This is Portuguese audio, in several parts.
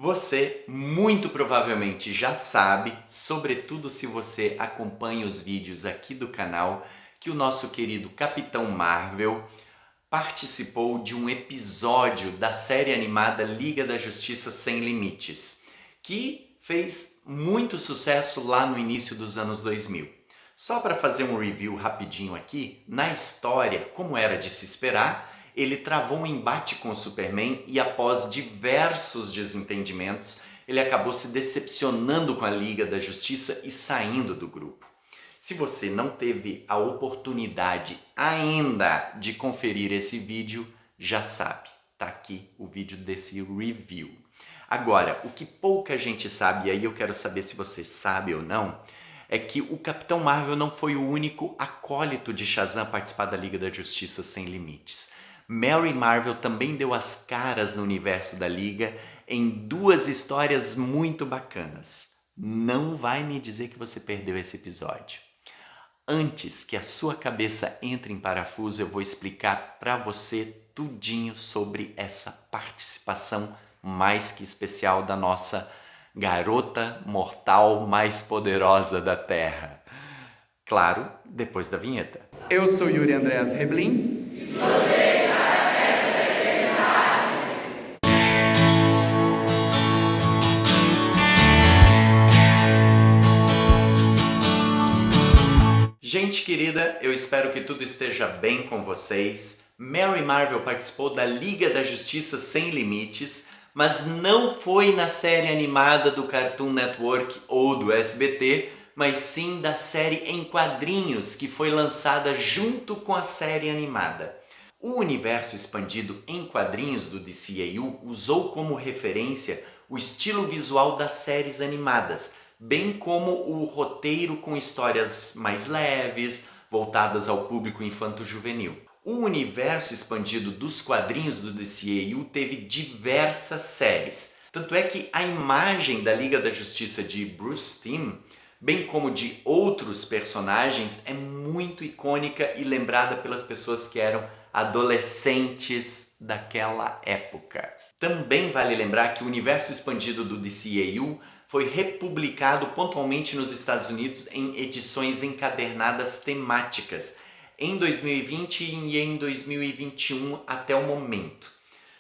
Você muito provavelmente já sabe, sobretudo se você acompanha os vídeos aqui do canal, que o nosso querido Capitão Marvel participou de um episódio da série animada Liga da Justiça Sem Limites, que fez muito sucesso lá no início dos anos 2000. Só para fazer um review rapidinho aqui, na história, como era de se esperar, ele travou um embate com o Superman e após diversos desentendimentos, ele acabou se decepcionando com a Liga da Justiça e saindo do grupo. Se você não teve a oportunidade ainda de conferir esse vídeo, já sabe, tá aqui o vídeo desse review. Agora, o que pouca gente sabe, e aí eu quero saber se você sabe ou não, é que o Capitão Marvel não foi o único acólito de Shazam a participar da Liga da Justiça Sem Limites. Mary Marvel também deu as caras no universo da Liga em duas histórias muito bacanas. Não vai me dizer que você perdeu esse episódio. Antes que a sua cabeça entre em parafuso, eu vou explicar para você tudinho sobre essa participação mais que especial da nossa garota mortal mais poderosa da Terra. Claro, depois da vinheta. Eu sou Yuri Andreas Reblin. Gente querida, eu espero que tudo esteja bem com vocês. Mary Marvel participou da Liga da Justiça Sem Limites, mas não foi na série animada do Cartoon Network ou do SBT, mas sim da série em quadrinhos que foi lançada junto com a série animada. O universo expandido em quadrinhos do DCAU usou como referência o estilo visual das séries animadas, bem como o roteiro com histórias mais leves, voltadas ao público infanto-juvenil. O universo expandido dos quadrinhos do DCAU teve diversas séries, tanto é que a imagem da Liga da Justiça de Bruce Timm, bem como de outros personagens, é muito icônica e lembrada pelas pessoas que eram adolescentes daquela época. Também vale lembrar que o universo expandido do DCAU foi republicado pontualmente nos Estados Unidos em edições encadernadas temáticas em 2020 e em 2021 até o momento.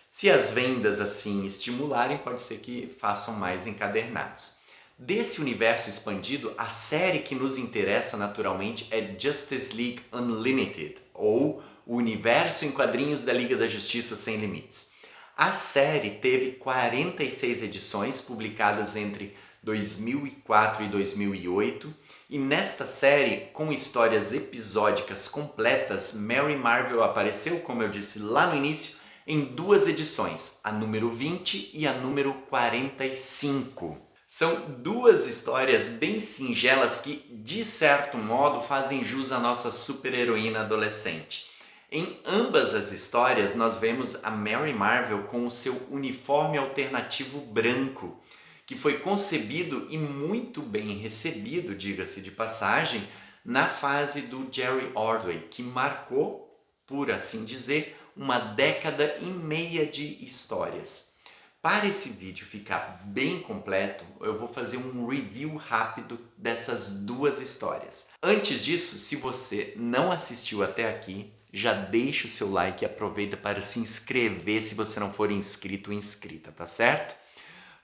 Se as vendas assim estimularem, pode ser que façam mais encadernados. Desse universo expandido, a série que nos interessa naturalmente é Justice League Unlimited, ou o universo em quadrinhos da Liga da Justiça Sem Limites. A série teve 46 edições publicadas entre 2004 e 2008, e nesta série, com histórias episódicas completas, Mary Marvel apareceu, como eu disse lá no início, em duas edições, a número 20 e a número 45. São duas histórias bem singelas que, de certo modo, fazem jus à nossa super-heroína adolescente. Em ambas as histórias, nós vemos a Mary Marvel com o seu uniforme alternativo branco, que foi concebido e muito bem recebido, diga-se de passagem, na fase do Jerry Ordway, que marcou, por assim dizer, uma década e meia de histórias. Para esse vídeo ficar bem completo, eu vou fazer um review rápido dessas duas histórias. Antes disso, se você não assistiu até aqui, já deixa o seu like e aproveita para se inscrever se você não for inscrito ou inscrita, tá certo?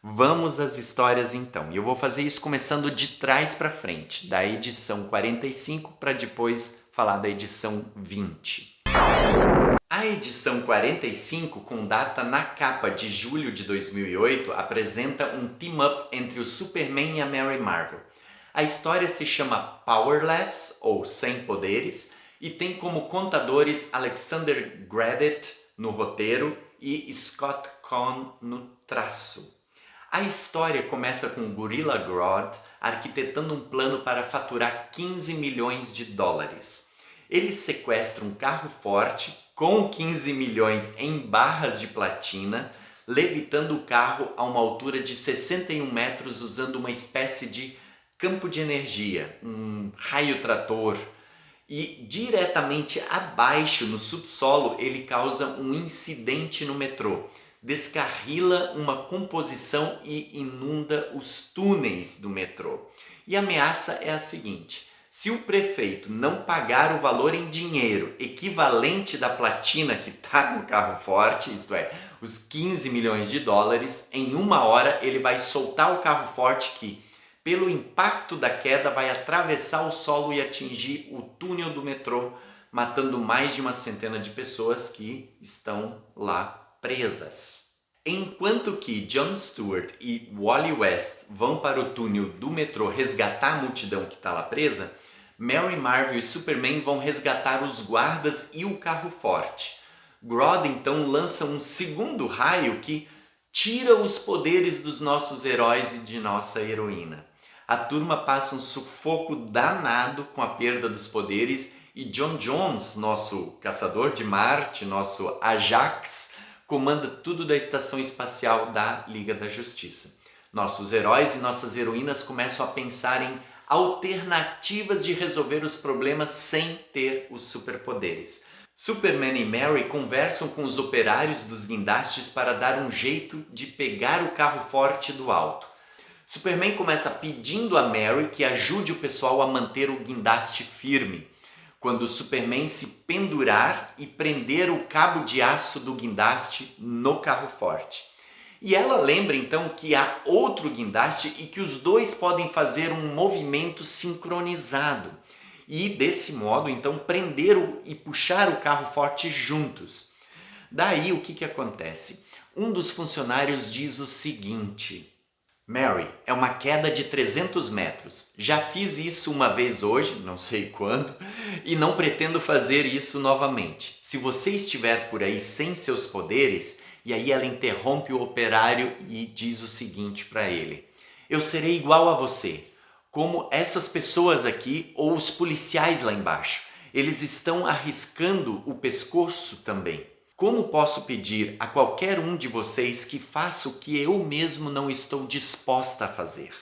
Vamos às histórias então. E eu vou fazer isso começando de trás para frente, da edição 45 para depois falar da edição 20. A edição 45, com data na capa de julho de 2008, apresenta um team-up entre o Superman e a Mary Marvel. A história se chama Powerless, ou Sem Poderes, e tem como contadores Alexander Gradit no roteiro e Scott Conn no traço. A história começa com Gorilla Grodd arquitetando um plano para faturar 15 milhões de dólares. Ele sequestra um carro forte com 15 milhões em barras de platina, levitando o carro a uma altura de 61 metros usando uma espécie de campo de energia, um raio trator. E diretamente abaixo, no subsolo, ele causa um incidente no metrô, descarrila uma composição e inunda os túneis do metrô. E a ameaça é a seguinte: se o prefeito não pagar o valor em dinheiro equivalente da platina que está no carro forte, isto é, os 15 milhões de dólares, em 1 hora ele vai soltar o carro forte que, pelo impacto da queda, vai atravessar o solo e atingir o túnel do metrô, matando mais de uma centena de pessoas que estão lá presas. Enquanto que Jon Stewart e Wally West vão para o túnel do metrô resgatar a multidão que está lá presa, Mary Marvel e Superman vão resgatar os guardas e o carro forte. Grodd então lança um segundo raio que tira os poderes dos nossos heróis e de nossa heroína. A turma passa um sufoco danado com a perda dos poderes e John Jones, nosso caçador de Marte, nosso Ajax, comanda tudo da estação espacial da Liga da Justiça. Nossos heróis e nossas heroínas começam a pensar em alternativas de resolver os problemas sem ter os superpoderes. Superman e Mary conversam com os operários dos guindastes para dar um jeito de pegar o carro forte do alto. Superman começa pedindo a Mary que ajude o pessoal a manter o guindaste firme, quando Superman se pendurar e prender o cabo de aço do guindaste no carro forte. E ela lembra então que há outro guindaste e que os dois podem fazer um movimento sincronizado. E desse modo então prender e puxar o carro forte juntos. Daí o que acontece? Um dos funcionários diz o seguinte: Mary, é uma queda de 300 metros. Já fiz isso uma vez hoje, não sei quando, e não pretendo fazer isso novamente. Se você estiver por aí sem seus poderes, e aí ela interrompe o operário e diz o seguinte para ele: eu serei igual a você, como essas pessoas aqui ou os policiais lá embaixo. Eles estão arriscando o pescoço também. Como posso pedir a qualquer um de vocês que faça o que eu mesmo não estou disposta a fazer?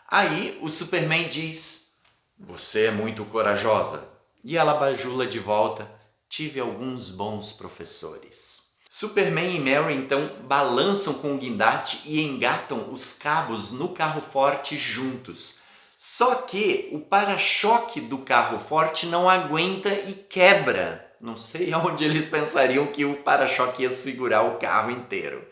Aí o Superman diz: você é muito corajosa. E ela bajula de volta: tive alguns bons professores. Superman e Mary então balançam com o guindaste e engatam os cabos no carro forte juntos. Só que o para-choque do carro forte não aguenta e quebra. Não sei aonde eles pensariam que o para-choque ia segurar o carro inteiro,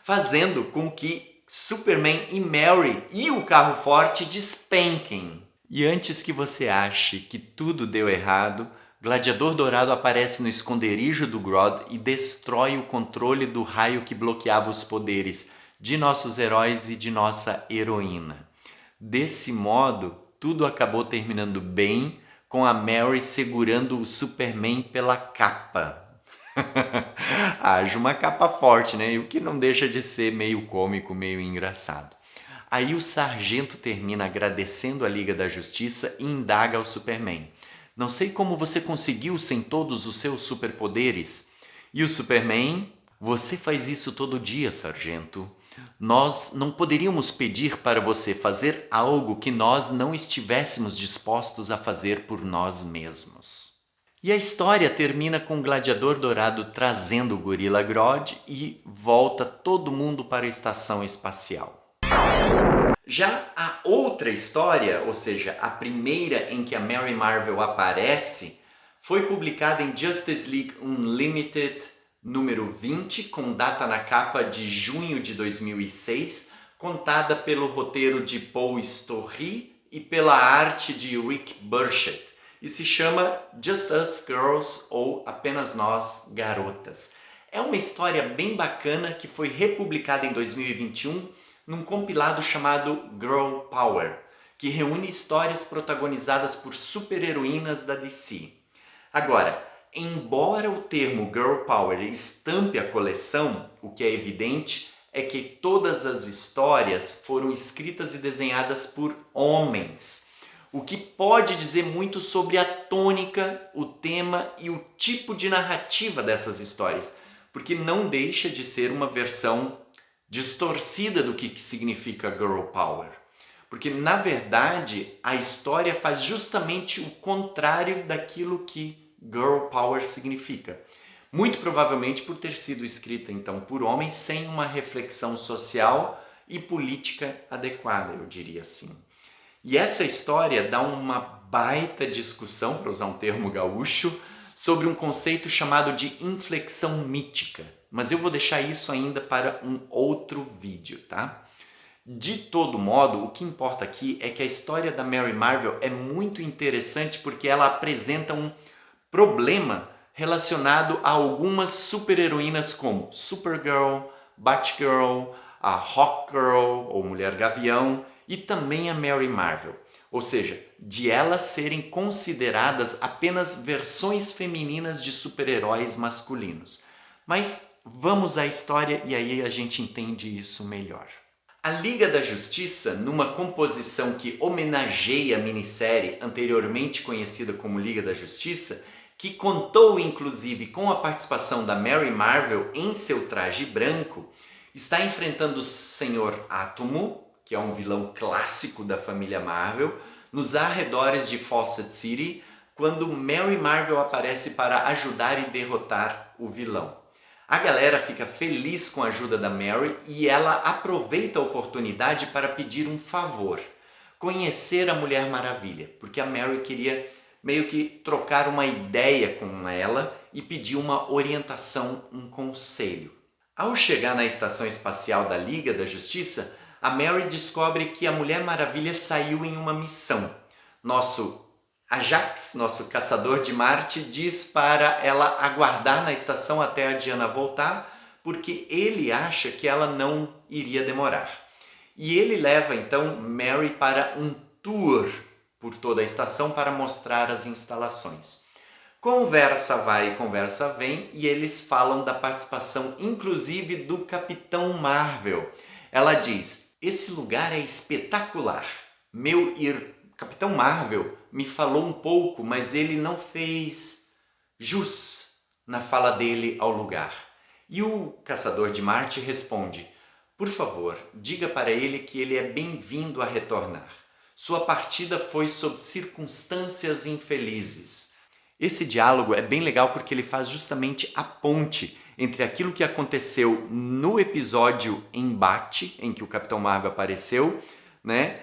fazendo com que Superman e Mary e o carro forte despenquem. E antes que você ache que tudo deu errado, Gladiador Dourado aparece no esconderijo do Grodd e destrói o controle do raio que bloqueava os poderes de nossos heróis e de nossa heroína. Desse modo, tudo acabou terminando bem, com a Mary segurando o Superman pela capa. Haja uma capa forte, né? E o que não deixa de ser meio cômico, meio engraçado. Aí o sargento termina agradecendo a Liga da Justiça e indaga ao Superman: não sei como você conseguiu sem todos os seus superpoderes. E o Superman: você faz isso todo dia, sargento. Nós não poderíamos pedir para você fazer algo que nós não estivéssemos dispostos a fazer por nós mesmos. E a história termina com o Gladiador Dourado trazendo o Gorila Grodd e volta todo mundo para a estação espacial. Já a outra história, ou seja, a primeira em que a Mary Marvel aparece, foi publicada em Justice League Unlimited número 20, com data na capa de junho de 2006, contada pelo roteiro de Paul Story e pela arte de Rick Burchett, e se chama Just Us Girls, ou Apenas Nós Garotas. É uma história bem bacana que foi republicada em 2021 num compilado chamado Girl Power, que reúne histórias protagonizadas por super-heroínas da DC. Agora, embora o termo Girl Power estampe a coleção, o que é evidente é que todas as histórias foram escritas e desenhadas por homens, o que pode dizer muito sobre a tônica, o tema e o tipo de narrativa dessas histórias, porque não deixa de ser uma versão distorcida do que significa Girl Power. Porque, na verdade, a história faz justamente o contrário daquilo que Girl Power significa. muito provavelmente por ter sido escrita então por homens sem uma reflexão social e política adequada, eu diria assim. E essa história dá uma baita discussão, para usar um termo gaúcho, sobre um conceito chamado de inflexão mítica. Mas eu vou deixar isso ainda para um outro vídeo, tá? De todo modo, o que importa aqui é que a história da Mary Marvel é muito interessante porque ela apresenta um problema relacionado a algumas super-heroínas como Supergirl, Batgirl, a Hawkgirl ou Mulher Gavião e também a Mary Marvel. Ou seja, de elas serem consideradas apenas versões femininas de super-heróis masculinos. Mas vamos à história e aí a gente entende isso melhor. A Liga da Justiça, numa composição que homenageia a minissérie anteriormente conhecida como Liga da Justiça, que contou inclusive com a participação da Mary Marvel em seu traje branco, está enfrentando o Senhor Átomo, que é um vilão clássico da família Marvel, nos arredores de Fawcett City, quando Mary Marvel aparece para ajudar e derrotar o vilão. A galera fica feliz com a ajuda da Mary e ela aproveita a oportunidade para pedir um favor: conhecer a Mulher Maravilha, porque a Mary queria meio que trocar uma ideia com ela e pedir uma orientação, um conselho. Ao chegar na estação espacial da Liga da Justiça, a Mary descobre que a Mulher Maravilha saiu em uma missão. Nosso Ajax, nosso caçador de Marte, diz para ela aguardar na estação até a Diana voltar, porque ele acha que ela não iria demorar. E ele leva então Mary para um tour por toda a estação para mostrar as instalações. Conversa vai, conversa vem e eles falam da participação inclusive do Capitão Marvel. Ela diz: esse lugar é espetacular. Capitão Marvel me falou um pouco, mas ele não fez jus na fala dele ao lugar. E o Caçador de Marte responde: por favor, diga para ele que ele é bem-vindo a retornar. Sua partida foi sob circunstâncias infelizes. Esse diálogo é bem legal porque ele faz justamente a ponte entre aquilo que aconteceu no episódio Embate, em que o Capitão Marvel apareceu, né?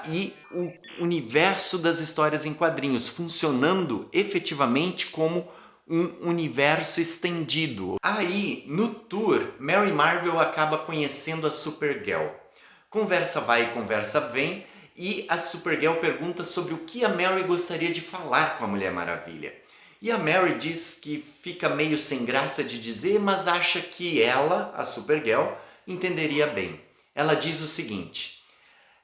E o universo das histórias em quadrinhos, funcionando efetivamente como um universo estendido. Aí, no tour, Mary Marvel acaba conhecendo a Supergirl. Conversa vai, conversa vem, e a Supergirl pergunta sobre o que a Mary gostaria de falar com a Mulher Maravilha. E a Mary diz que fica meio sem graça de dizer, mas acha que ela, a Supergirl, entenderia bem. Ela diz o seguinte: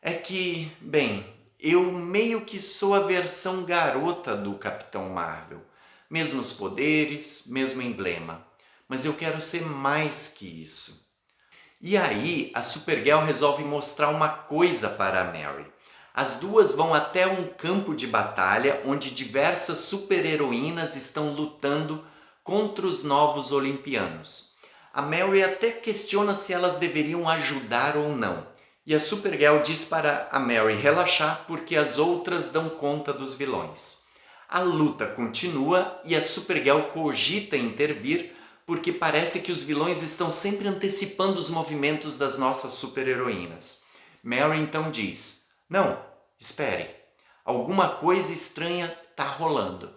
é que, bem, eu meio que sou a versão garota do Capitão Marvel. Mesmos poderes, mesmo emblema. Mas eu quero ser mais que isso. E aí, a Supergirl resolve mostrar uma coisa para a Mary. As duas vão até um campo de batalha onde diversas super-heroínas estão lutando contra os novos olimpianos. A Mary até questiona se elas deveriam ajudar ou não. E a Supergirl diz para a Mary relaxar porque as outras dão conta dos vilões. A luta continua e a Supergirl cogita intervir porque parece que os vilões estão sempre antecipando os movimentos das nossas super-heroínas. Mary então diz: não, espere, alguma coisa estranha está rolando.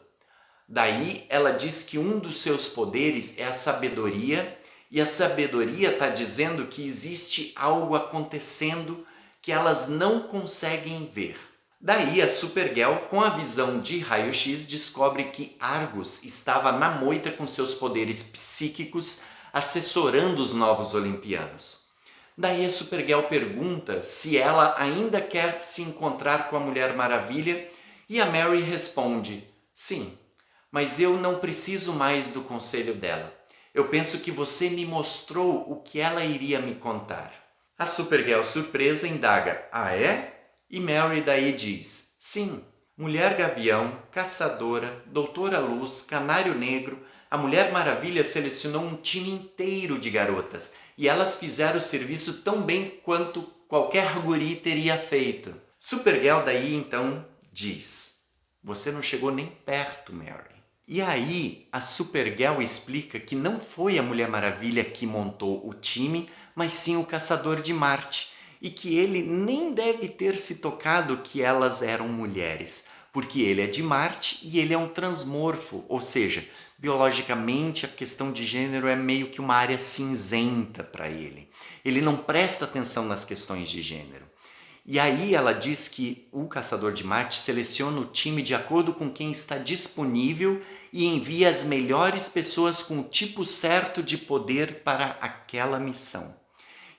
Daí ela diz que um dos seus poderes é a sabedoria, e a sabedoria está dizendo que existe algo acontecendo que elas não conseguem ver. Daí a Supergirl, com a visão de raio-x, descobre que Argus estava na moita com seus poderes psíquicos, assessorando os novos olimpianos. Daí a Supergirl pergunta se ela ainda quer se encontrar com a Mulher Maravilha e a Mary responde: sim, mas eu não preciso mais do conselho dela. Eu penso que você me mostrou o que ela iria me contar. A Supergirl, surpresa, indaga: ah, é? E Mary daí diz: sim, Mulher Gavião, Caçadora, Doutora Luz, Canário Negro, a Mulher Maravilha selecionou um time inteiro de garotas e elas fizeram o serviço tão bem quanto qualquer guri teria feito. Supergirl daí então diz: você não chegou nem perto, Mary. E aí a Supergirl explica que não foi a Mulher Maravilha que montou o time, mas sim o Caçador de Marte, e que ele nem deve ter se tocado que elas eram mulheres, porque ele é de Marte e ele é um transmorfo, ou seja, biologicamente a questão de gênero é meio que uma área cinzenta para ele. Ele não presta atenção nas questões de gênero. E aí ela diz que o Caçador de Marte seleciona o time de acordo com quem está disponível e envia as melhores pessoas com o tipo certo de poder para aquela missão.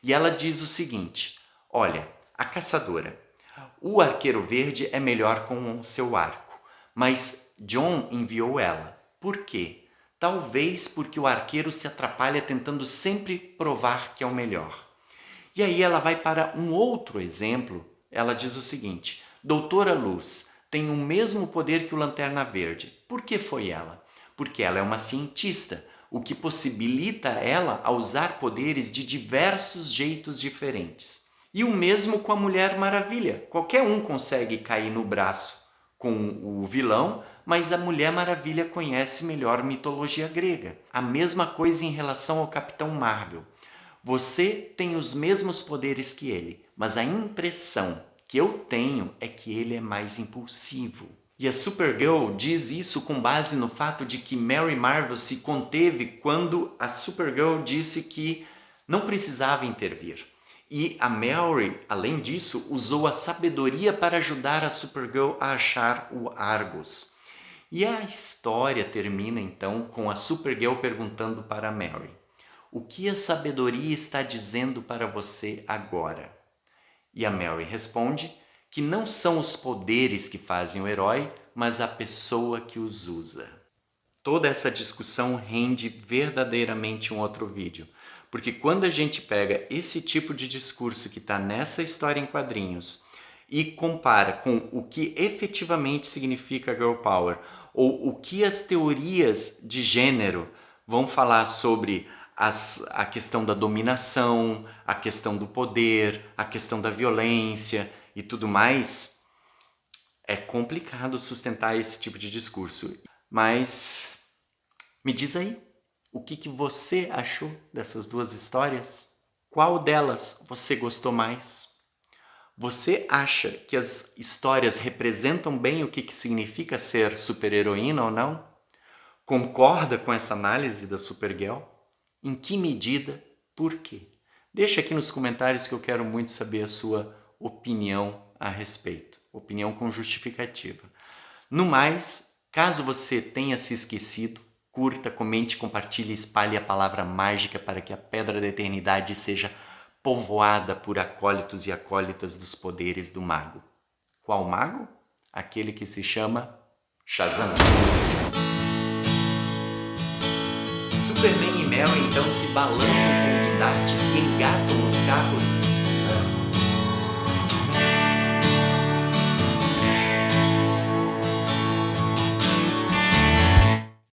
E ela diz o seguinte: olha, a caçadora, o Arqueiro Verde é melhor com o seu arco, mas John enviou ela. Por quê? Talvez porque o arqueiro se atrapalha tentando sempre provar que é o melhor. E aí ela vai para um outro exemplo. Ela diz o seguinte: Doutora Luz tem o mesmo poder que o Lanterna Verde. Por que foi ela? Porque ela é uma cientista, o que possibilita ela a usar poderes de diversos jeitos diferentes. E o mesmo com a Mulher Maravilha. Qualquer um consegue cair no braço com o vilão, mas a Mulher Maravilha conhece melhor mitologia grega. A mesma coisa em relação ao Capitão Marvel. Você tem os mesmos poderes que ele, mas a impressão que eu tenho é que ele é mais impulsivo. E a Supergirl diz isso com base no fato de que Mary Marvel se conteve quando a Supergirl disse que não precisava intervir. E a Mary, além disso, usou a sabedoria para ajudar a Supergirl a achar o Argus. E a história termina então com a Supergirl perguntando para a Mary: o que a sabedoria está dizendo para você agora? E a Mary responde que não são os poderes que fazem o herói, mas a pessoa que os usa. Toda essa discussão rende verdadeiramente um outro vídeo, porque quando a gente pega esse tipo de discurso que está nessa história em quadrinhos e compara com o que efetivamente significa Girl Power, ou o que as teorias de gênero vão falar sobre a questão da dominação, a questão do poder, a questão da violência e tudo mais, é complicado sustentar esse tipo de discurso. Mas me diz aí, o que você achou dessas duas histórias? Qual delas você gostou mais? Você acha que as histórias representam bem o que significa ser super-heroína ou não? Concorda com essa análise da Supergirl? Em que medida? Por quê? Deixa aqui nos comentários que eu quero muito saber a sua opinião a respeito. Opinião com justificativa. No mais, caso você tenha se esquecido, curta, comente, compartilhe e espalhe a palavra mágica para que a Pedra da Eternidade seja povoada por acólitos e acólitas dos poderes do mago. Qual mago? Aquele que se chama Shazam. Superman e Mary então se balançam com o guindaste e engatam os carros